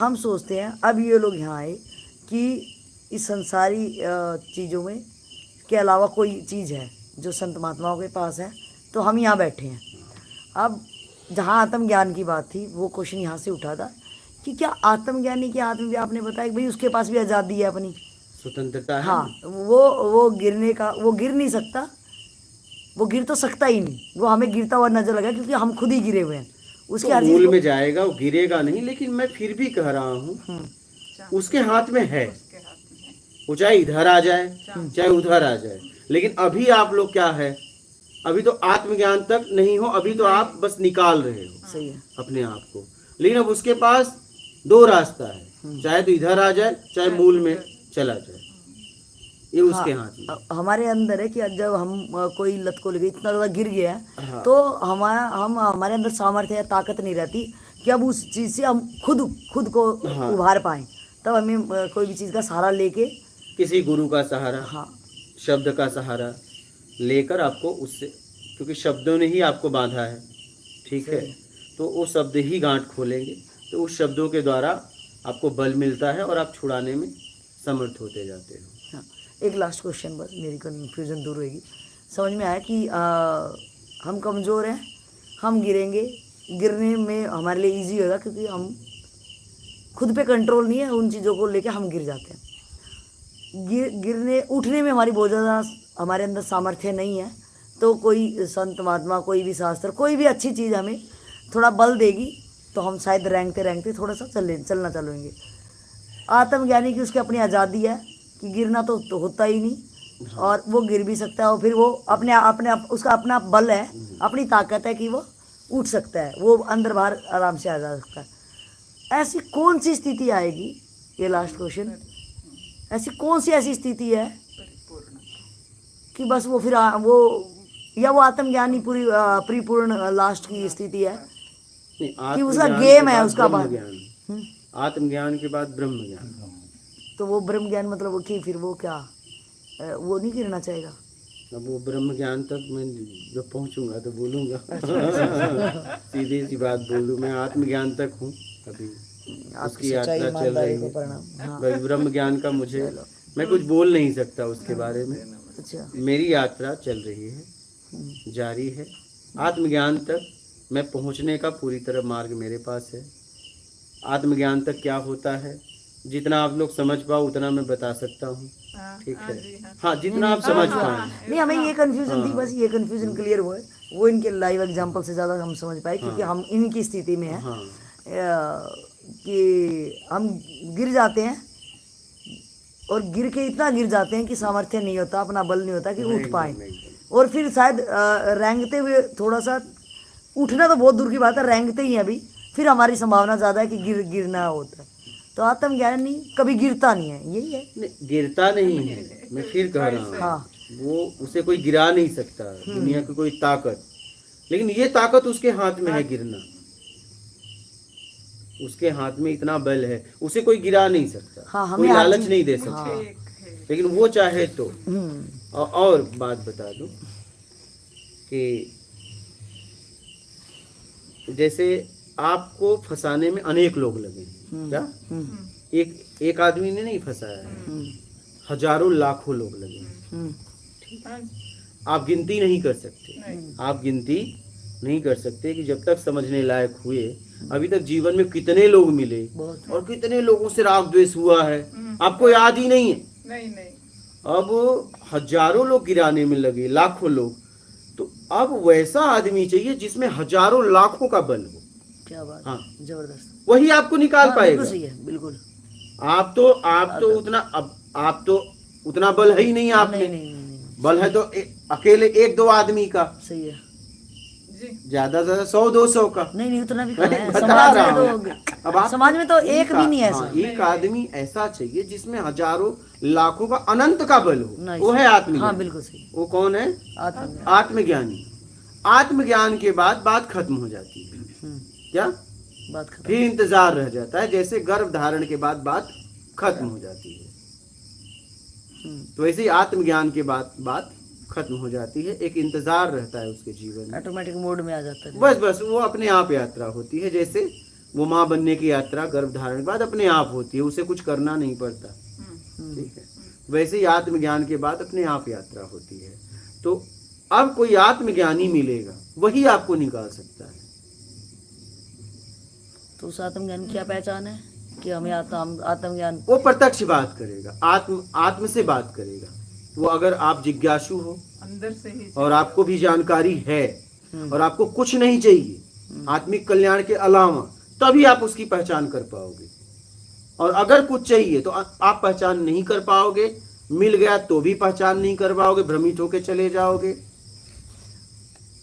हम सोचते हैं अब ये लोग यहाँ आए कि इस संसारी चीज़ों में के अलावा कोई चीज़ है जो संत महात्माओं के पास है, तो हम यहाँ बैठे हैं। अब जहाँ आत्मज्ञान की बात थी वो क्वेश्चन यहाँ से उठा था कि क्या आत्मज्ञानी के हाथ में भी आपने बताया कि भाई उसके पास भी आज़ादी है, अपनी स्वतंत्रता है। हाँ, वो गिरने का, वो गिर नहीं सकता, वो गिर तो सकता ही नहीं, वो हमें गिरता हुआ नजर लगा क्योंकि हम खुद ही गिरे हुए हैं। उसके तो मूल में जाएगा, वो गिरेगा नहीं। लेकिन मैं फिर भी कह रहा हूँ उसके हाथ में है, वो चाहे इधर आ जाए चाहे उधर आ जाए। लेकिन अभी आप लोग क्या है, अभी तो आत्मज्ञान तक नहीं हो, अभी तो आप बस निकाल रहे हो सही है अपने आप को। लेकिन अब उसके पास दो रास्ता है, चाहे तो इधर आ जाए चाहे मूल में चला जाए, ये उसके हाथ में। हमारे अंदर है कि जब हम कोई लत को लेके इतना ज्यादा गिर गया है, हाँ। तो हमारे अंदर सामर्थ्य या ताकत नहीं रहती कि अब उस चीज से हम खुद को हाँ। उभार पाए। तब हमें कोई भी चीज का सहारा लेके, किसी गुरु का सहारा, हाँ, शब्द का सहारा लेकर आपको उससे, क्योंकि शब्दों ने ही आपको बांधा है, ठीक है, तो वो शब्द ही गांठ खोलेंगे। तो उस शब्दों के द्वारा आपको बल मिलता है और आप छुड़ाने में समर्थ होते जाते हो। हाँ। एक लास्ट क्वेश्चन, बस मेरी कन्फ्यूजन दूर होगी। समझ में आया कि हम कमज़ोर हैं, हम गिरेंगे, गिरने में हमारे लिए इजी होगा क्योंकि हम खुद पे कंट्रोल नहीं है, उन चीज़ों को लेके हम गिर जाते हैं। गिरने उठने में हमारी बहुत ज़्यादा हमारे अंदर सामर्थ्य नहीं है, तो कोई संत महात्मा, कोई भी शास्त्र, कोई भी अच्छी चीज़ हमें थोड़ा बल देगी तो हम शायद रेंगते रेंगते थोड़ा सा चलना चलेंगे। आत्मज्ञानी की उसकी अपनी आज़ादी है कि गिरना तो होता ही नहीं, और वो गिर भी सकता है, और फिर वो अपने उसका अपना बल है, अपनी ताकत है कि वो उठ सकता है, वो अंदर बाहर आराम से आ जा सकता है। ऐसी कौन सी स्थिति आएगी, ये लास्ट क्वेश्चन, ऐसी कौन सी ऐसी स्थिति है कि बस वो फिर वो आत्मज्ञानी पूरी परिपूर्ण लास्ट की स्थिति है कि उसका गेम है, उसका बाद आत्मज्ञान के बाद ब्रह्म ज्ञान। तो वो ब्रह्म ज्ञान मतलब कि फिर वो क्या, वो नहीं गिरना चाहेगा। अब वो ब्रह्म ज्ञान तक मैं जब पहुंचूंगा तो बोलूंगा। सीधी सी बात बोलूं, मैं आत्मज्ञान तक हूँ अभी, उसकी यात्रा चल रही है। भाई ब्रह्म ज्ञान का मुझे, मैं कुछ बोल नहीं सकता उसके बारे में। अच्छा, मेरी यात्रा चल रही है, जारी है। आत्मज्ञान तक मैं पहुंचने का पूरी तरह मार्ग मेरे पास है। आत्मज्ञान तक क्या होता है, जितना आप लोग समझ पाओ उतना मैं बता सकता हूँ, ठीक है। हाँ, जितना आप समझ पाए। नहीं, हमें ये कंफ्यूजन थी, बस ये कंफ्यूजन क्लियर हुआ है, वो इनके लाइव एग्जांपल से ज़्यादा हम समझ पाए, क्योंकि हम इनकी स्थिति में हैं कि हम गिर जाते हैं, और गिर के इतना गिर जाते हैं कि सामर्थ्य नहीं होता, अपना बल नहीं होता कि उठ पाए, और फिर शायद रेंगते हुए थोड़ा सा, उठना तो बहुत दूर की बात है, रेंगते ही अभी फिर हमारी संभावना ज़्यादा है कि गिरना होता है। तो आत्मज्ञान नहीं, कभी गिरता नहीं है, यही है। नहीं, गिरता नहीं है, मैं फिर कह रहा हूँ। हाँ, वो उसे कोई गिरा नहीं सकता, दुनिया की कोई ताकत, लेकिन ये ताकत उसके हाथ में है, गिरना उसके हाथ में इतना बल है, उसे कोई गिरा नहीं सकता। हाँ, कोई लालच नहीं दे सकता। लेकिन वो चाहे तो। और बात बता दूं कि जैसे आपको फंसाने में अनेक लोग लगे, क्या एक आदमी ने नहीं फंसाया है, हजारों लाखों लोग लगे। आप गिनती नहीं कर सकते, आप गिनती नहीं कर सकते कि जब तक समझने लायक हुए अभी तक जीवन में कितने लोग मिले और कितने लोगों से राग द्वेष हुआ है, आपको याद ही नहीं है। नहीं। अब हजारों लोग गिराने में लगे, लाखों लोग, तो अब वैसा आदमी चाहिए जिसमें हजारों लाखों का बल हो। क्या बात। हाँ, जबरदस्त, वही आपको निकाल पाएगा। सही है, बिल्कुल। आप तो उतना बल है ही नहीं आप में। नहीं। बल है तो अकेले एक दो आदमी का, सही है, ज्यादा 100-200 का नहीं, उतना भी कम है। समाज में तो एक भी नहीं है ऐसा। एक आदमी ऐसा चाहिए जिसमें हजारों लाखों का अनंत का बल हो, वो है आत्मज्ञानी। हाँ, बिल्कुल सही। वो कौन है? आत्मज्ञानी। आत्मज्ञान के बाद बात खत्म हो जाती है। क्या बात खत्म? फिर इंतजार रह जाता है, जैसे गर्भ धारण के बाद बात खत्म हो जाती है, तो वैसे ही आत्मज्ञान के बाद बात खत्म हो जाती है। एक इंतजार रहता है उसके जीवन में, ऑटोमेटिक मोड में आ जाता है। बस वो अपने आप यात्रा होती है। जैसे वो माँ बनने की यात्रा गर्भ धारण के बाद अपने आप होती है, उसे कुछ करना नहीं पड़ता। ठीक है, वैसे ही आत्मज्ञान के बाद अपने आप यात्रा होती है। तो अब कोई आत्मज्ञानी मिलेगा, वही आपको निकाल सकता है। तो उस आत्मज्ञान की क्या पहचान है कि हमें आत्मज्ञान? वो प्रत्यक्ष बात करेगा, आत्म से बात करेगा। वो अगर आप जिज्ञासु हो अंदर से ही और आपको भी जानकारी है और आपको कुछ नहीं चाहिए आत्मिक कल्याण के अलावा, तभी आप उसकी पहचान कर पाओगे। और अगर कुछ चाहिए तो आप पहचान नहीं कर पाओगे, मिल गया तो भी पहचान नहीं कर पाओगे, भ्रमित होके चले जाओगे।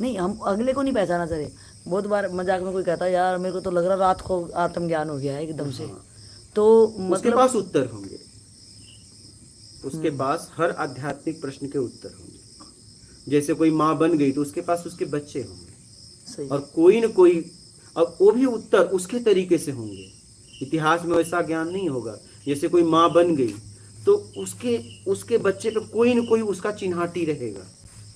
नहीं, हम अगले को नहीं पहचाना चाहिए। बहुत बार मजाक में कोई कहता है यार मेरे को तो लग रहा रात को आत्मज्ञान हो गया है एकदम से। तो उसके मतलब पास उत्तर होंगे, उसके पास हर आध्यात्मिक प्रश्न के उत्तर होंगे। जैसे कोई माँ बन गई तो उसके पास उसके बच्चे होंगे, सही। और कोई न कोई, अब वो भी उत्तर उसके तरीके से होंगे। इतिहास में वैसा ज्ञान नहीं होगा। जैसे कोई माँ बन गई तो उसके बच्चे पे कोई न कोई उसका चिन्हाटी रहेगा,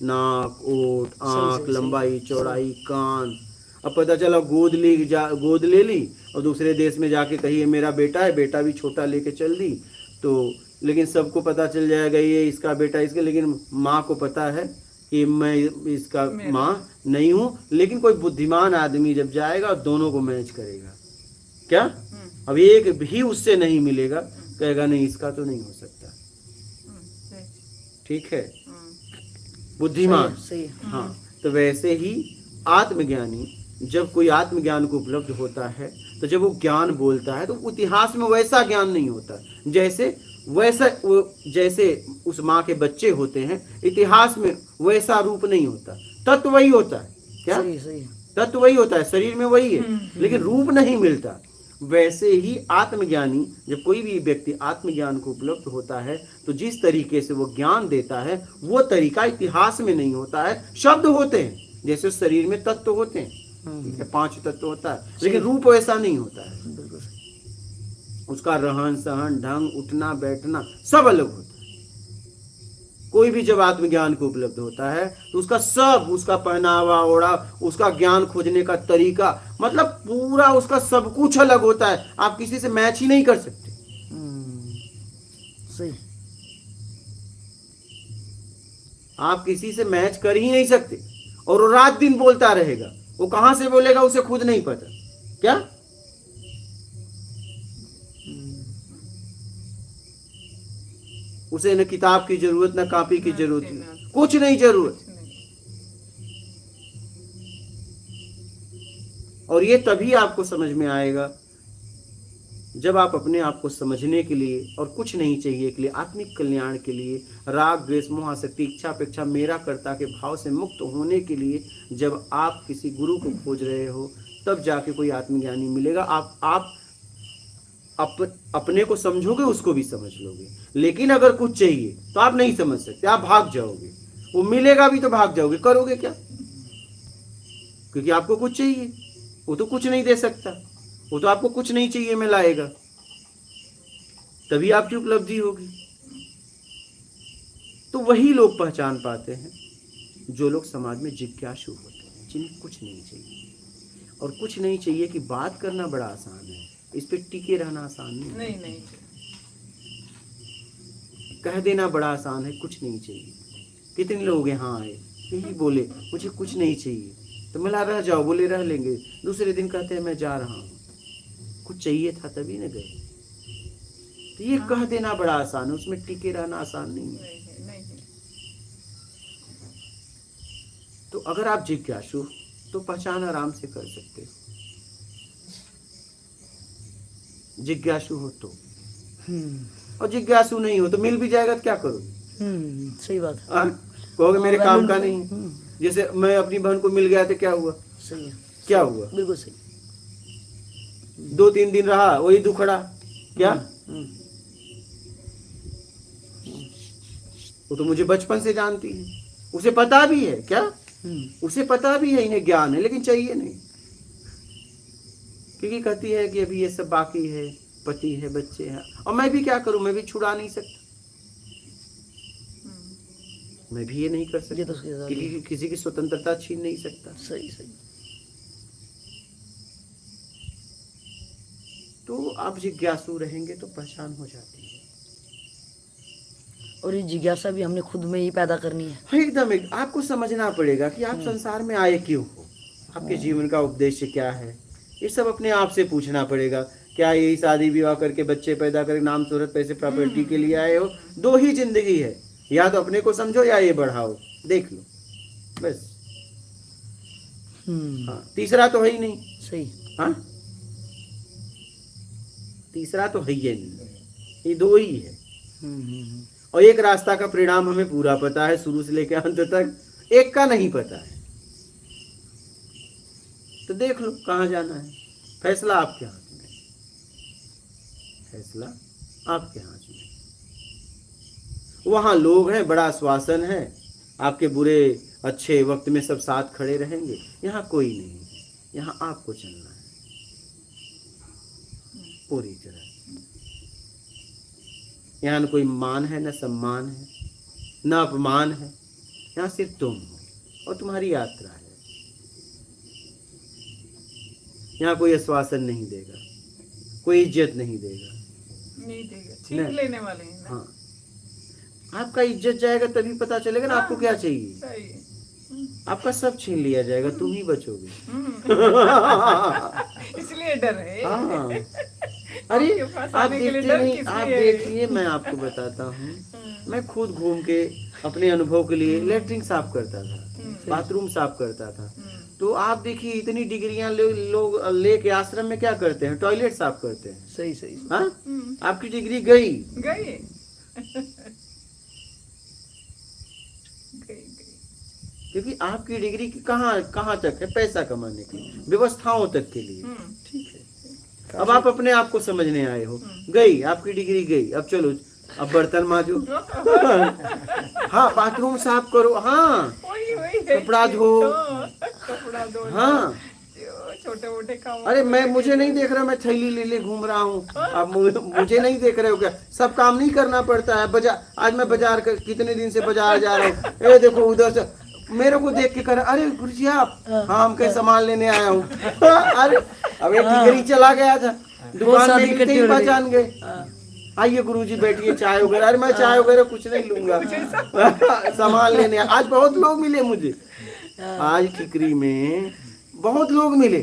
नाक, ओठ, आंख, लंबाई, चौड़ाई, कान। अब पता चला गोद ले ली और दूसरे देश में जाके कही मेरा बेटा है, बेटा भी छोटा लेके चल दी, तो लेकिन सबको पता चल जाएगा ये इसका बेटा, इसका, लेकिन माँ को पता है कि मैं इसका माँ नहीं हूँ। लेकिन कोई बुद्धिमान आदमी जब जाएगा दोनों को मैच करेगा। क्या? अब एक भी उससे नहीं मिलेगा, कहेगा नहीं इसका तो नहीं हो सकता। ठीक है, बुद्धिमान। सही। हाँ, तो वैसे ही आत्मज्ञानी जब कोई आत्मज्ञान को उपलब्ध होता है तो जब वो ज्ञान बोलता है तो इतिहास में वैसा ज्ञान नहीं होता जैसे उस माँ के बच्चे होते हैं, इतिहास में वैसा रूप नहीं होता। तत्व वही होता है। क्या? सही। तत्व वही होता है, शरीर में वही है, लेकिन रूप नहीं मिलता। वैसे ही आत्मज्ञानी, जब कोई भी व्यक्ति आत्मज्ञान को उपलब्ध होता है तो जिस तरीके से वो ज्ञान देता है वो तरीका इतिहास में नहीं होता है। शब्द होते हैं, जैसे शरीर में तत्व होते हैं, 5 तत्व होता है, लेकिन रूप वैसा नहीं होता है। बिल्कुल सही। उसका रहन सहन, ढंग, उठना बैठना सब अलग होता है। कोई भी जब आत्मज्ञान को उपलब्ध होता है तो उसका पहनावा ओढ़ा, उसका ज्ञान खोजने का तरीका, मतलब पूरा उसका सब कुछ अलग होता है। आप किसी से मैच ही नहीं कर सकते। सही। आप किसी से मैच कर ही नहीं सकते। और वो रात दिन बोलता रहेगा, वो कहां से बोलेगा उसे खुद नहीं पता। क्या? उसे न किताब की जरूरत, न कॉपी की जरूरत, कुछ नहीं जरूरत। और ये तभी आपको समझ में आएगा जब आप अपने आप को समझने के लिए और कुछ नहीं चाहिए के लिए, आत्मिक कल्याण के लिए, राग द्वेष मोह आसक्ति इच्छा अपेक्षा मेरा कर्ता के भाव से मुक्त होने के लिए जब आप किसी गुरु को खोज रहे हो, तब जाके कोई आत्मज्ञानी मिलेगा। आप अपने को समझोगे, उसको भी समझ लोगे। लेकिन अगर कुछ चाहिए तो आप नहीं समझ सकते, आप भाग जाओगे। वो मिलेगा भी तो भाग जाओगे, करोगे क्या? क्योंकि आपको कुछ चाहिए, वो तो कुछ नहीं दे सकता, वो तो आपको कुछ नहीं चाहिए में लाएगा, तभी आपकी उपलब्धि होगी। तो वही लोग पहचान पाते हैं जो लोग समाज में जिज्ञासु होते हैं, जिन्हें कुछ नहीं चाहिए। और कुछ नहीं चाहिए कि बात करना बड़ा आसान है, इस पे टिके रहना आसान नहीं। कह देना बड़ा आसान है, कुछ नहीं चाहिए। कितने लोग यहाँ आए यही बोले मुझे कुछ नहीं चाहिए, तो मिला रह जाओ, बोले रह लेंगे, दूसरे दिन कहते हैं मैं जा रहा हूँ, कुछ चाहिए था तभी न गए। तो ये कह देना बड़ा आसान है, उसमें टिके रहना आसान नहीं है। तो अगर आप जिज्ञासु तो पहचान आराम से कर सकते हो, जिज्ञासु हो तो। और जिज्ञासु नहीं हो तो मिल भी जाएगा तो क्या करोगे? सही बात है। कहोगे मेरे काम का नहीं। जैसे मैं अपनी बहन को मिल गया तो क्या हुआ? सही है। क्या हुआ? बिल्कुल सही। 2-3 दिन रहा, वही दुखड़ा। क्या? वो तो मुझे बचपन से जानती है, उसे पता भी है। क्या? उसे पता भी है, इन्हें ज्ञान है, लेकिन चाहिए नहीं, क्योंकि कहती है कि अभी ये सब बाकी है, पति है, बच्चे हैं, और मैं भी क्या करूं, मैं भी छुड़ा नहीं सकता, मैं भी ये नहीं कर सकता, तो क्योंकि किसी की स्वतंत्रता छीन नहीं सकता। सही। तो आप जिज्ञासु रहेंगे तो पहचान हो जाती है। और ये जिज्ञासा भी हमने खुद में ही पैदा करनी है। हाँ, एकदम आपको समझना पड़ेगा कि आप संसार में आए क्यों हो, आपके जीवन का उद्देश्य क्या है। ये सब अपने आप से पूछना पड़ेगा। क्या यही शादी विवाह करके बच्चे पैदा करके नाम शोहरत पैसे प्रॉपर्टी के लिए आए हो? दो ही जिंदगी है, या तो अपने को समझो या ये बढ़ाओ, देख लो बस। हाँ, तीसरा तो है ही नहीं। सही। हाँ, तीसरा तो है ही नहीं, ये दो ही है। और एक रास्ता का परिणाम हमें पूरा पता है, शुरू से लेकर अंत तक। एक का नहीं पता है, तो देख लो कहाँ जाना है। फैसला आपके हाथ में, फैसला आपके हाथ में। वहां लोग हैं, बड़ा आश्वासन है, आपके बुरे अच्छे वक्त में सब साथ खड़े रहेंगे। यहाँ कोई नहीं है, यहाँ आपको चलना है पूरी तरह। यहाँ न कोई मान है, न सम्मान है, न अपमान है। यहाँ सिर्फ तुम हो और तुम्हारी यात्रा है। यहाँ कोई आश्वासन नहीं देगा, कोई इज्जत नहीं देगा, छीन लेने वाले हैं ना। हाँ, आपका इज्जत जाएगा तभी पता चलेगा ना आपको क्या चाहिए। सही। आपका सब छीन लिया जाएगा, तुम ही बचोगे। इसलिए डर है। हाँ, अरे आप देखते नहीं, आप देखिए, मैं आपको बताता हूँ। मैं खुद घूम के अपने अनुभव के लिए लेटरिन साफ करता था, बाथरूम साफ करता था। तो आप देखिए इतनी डिग्रियां लोग लेके आश्रम में क्या करते हैं? टॉयलेट साफ करते हैं। सही सही। हाँ, आपकी डिग्री गई। क्योंकि आपकी डिग्री की कहाँ तक है? पैसा कमाने की, व्यवस्थाओं तक के लिए। ठीक है, अब आप अपने आप को समझने आए हो। गई आपकी डिग्री, गई। अब चलो, अब बर्तन मांजो। हाँ, बाथरूम साफ करो। हाँ, कपड़ा धो। हाँ, छोटे मोटे काम। अरे मुझे नहीं देख रहा, मैं थैली ले घूम रहा हूँ। अब मुझे नहीं देख रहे हो क्या? सब काम नहीं करना पड़ता है। बाजार, आज मैं बाजार कितने दिन से बाजार जा रहा हूँ। ये देखो उधर से मेरे को देख के कर, अरे गुरुजी आप? हाँ, हम कहीं सामान लेने आया हूँ। अरे अब एक डिग्री चला गया था, दुकान में मिलते ही पहचान गए। आइए गुरुजी बैठिए, चाय वगैरह। अरे मैं चाय वगैरह कुछ नहीं लूंगा, सामान लेने। आज बहुत लोग मिले मुझे, आज ठिकरी में बहुत लोग मिले।